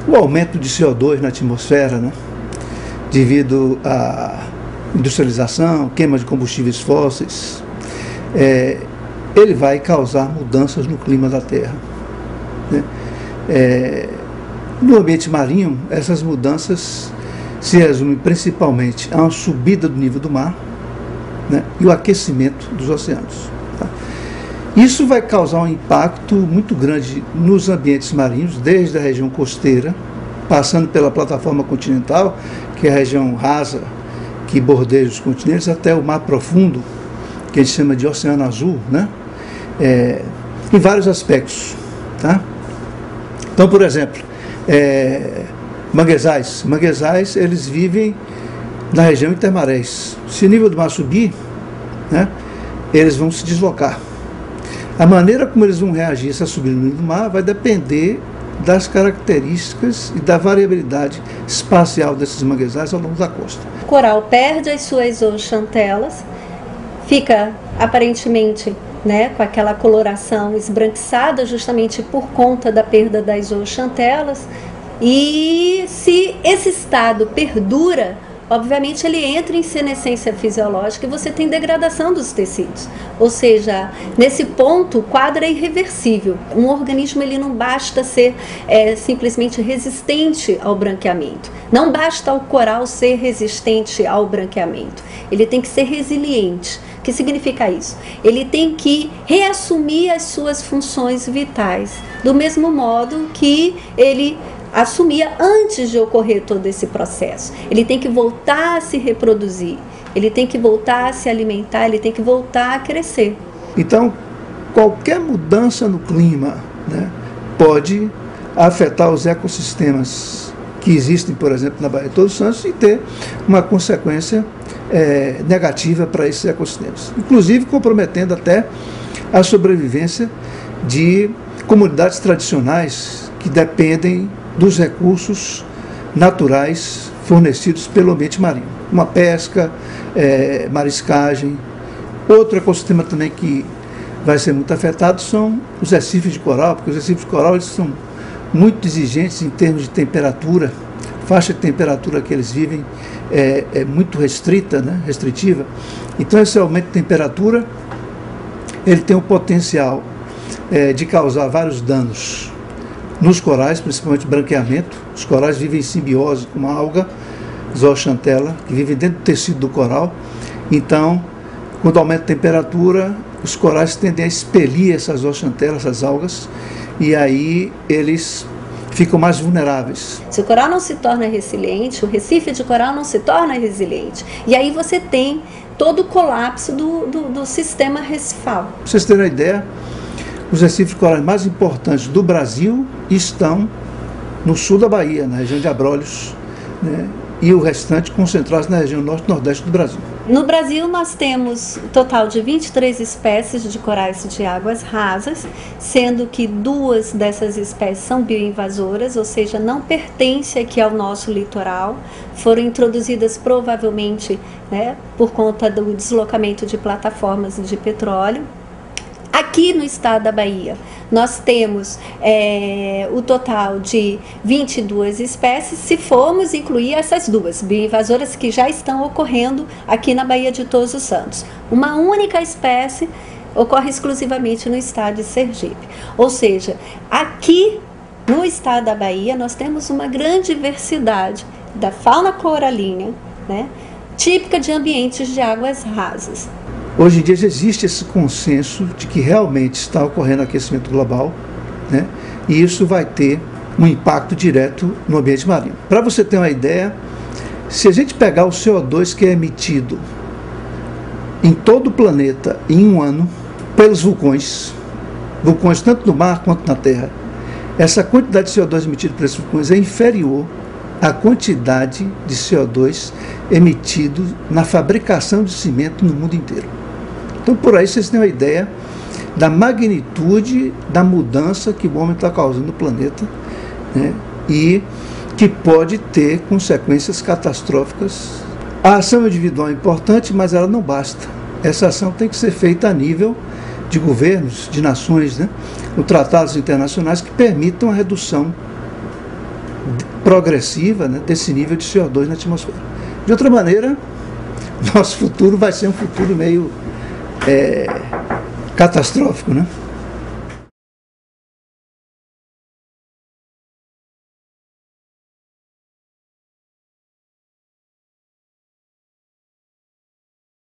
o aumento de CO2 na atmosfera, né, devido à industrialização, queima de combustíveis fósseis, ele vai causar mudanças no clima da Terra, né? No ambiente marinho, essas mudanças se resumem principalmente a uma subida do nível do mar, né, e o aquecimento dos oceanos. Tá? Isso vai causar um impacto muito grande nos ambientes marinhos, desde a região costeira, passando pela plataforma continental, que é a região rasa que bordeia os continentes, até o mar profundo, que a gente chama de Oceano Azul, né? Em vários aspectos. Tá? Então, por exemplo, manguezais, eles vivem na região intermarés. Se o nível do mar subir, né, eles vão se deslocar. A maneira como eles vão reagir a essa subida no nível do mar vai depender das características e da variabilidade espacial desses manguezais ao longo da costa. O coral perde as suas zooxantelas, fica aparentemente, né, com aquela coloração esbranquiçada justamente por conta da perda das zooxantelas, e se esse estado perdura, obviamente ele entra em senescência fisiológica e você tem degradação dos tecidos. Ou seja, nesse ponto o quadro é irreversível. Um organismo ele não basta ser simplesmente resistente ao branqueamento. Não basta o coral ser resistente ao branqueamento. Ele tem que ser resiliente. O que significa isso? Ele tem que reassumir as suas funções vitais, do mesmo modo que ele assumia antes de ocorrer todo esse processo. Ele tem que voltar a se reproduzir, ele tem que voltar a se alimentar, ele tem que voltar a crescer. Então, qualquer mudança no clima, né, pode afetar os ecossistemas que existem, por exemplo, na Baía de Todos os Santos, e ter uma consequência negativa para esses ecossistemas, inclusive comprometendo até a sobrevivência de comunidades tradicionais que dependem dos recursos naturais fornecidos pelo ambiente marinho, uma pesca, mariscagem. Outro ecossistema também que vai ser muito afetado são os recifes de coral, porque os recifes de coral eles são muito exigentes em termos de temperatura, faixa de temperatura que eles vivem é muito restrita, né, restritiva. Então esse aumento de temperatura ele tem o potencial de causar vários danos nos corais, principalmente branqueamento. Os corais vivem em simbiose com uma alga, zooxantela, que vive dentro do tecido do coral. Então, quando aumenta a temperatura, os corais tendem a expelir essas zooxantelas, essas algas, e aí eles ficam mais vulneráveis. Se o coral não se torna resiliente, o recife de coral não se torna resiliente. E aí você tem todo o colapso do sistema recifal. Para vocês terem uma ideia, os recifes de corais mais importantes do Brasil estão no sul da Bahia, na região de Abrolhos, né, e o restante concentrados na região norte e nordeste do Brasil. No Brasil nós temos um total de 23 espécies de corais de águas rasas, sendo que 2 dessas espécies são bioinvasoras, ou seja, não pertencem aqui ao nosso litoral, foram introduzidas provavelmente, né, por conta do deslocamento de plataformas de petróleo. Aqui no estado da Bahia, nós temos o total de 22 espécies, se formos incluir essas 2 bioinvasoras que já estão ocorrendo aqui na Baía de Todos os Santos. Uma única espécie ocorre exclusivamente no estado de Sergipe. Ou seja, aqui no estado da Bahia, nós temos uma grande diversidade da fauna coralina, né, típica de ambientes de águas rasas. Hoje em dia já existe esse consenso de que realmente está ocorrendo aquecimento global, né? E isso vai ter um impacto direto no ambiente marinho. Para você ter uma ideia, se a gente pegar o CO2 que é emitido em todo o planeta em um ano pelos vulcões tanto no mar quanto na terra, essa quantidade de CO2 emitido por esses vulcões é inferior à quantidade de CO2 emitido na fabricação de cimento no mundo inteiro. Então, por aí vocês têm uma ideia da magnitude da mudança que o homem está causando no planeta, né, e que pode ter consequências catastróficas. A ação individual é importante, mas ela não basta. Essa ação tem que ser feita a nível de governos, de nações, né, com tratados internacionais que permitam a redução progressiva, né, desse nível de CO2 na atmosfera. De outra maneira, nosso futuro vai ser um futuro meio catastrófico, né?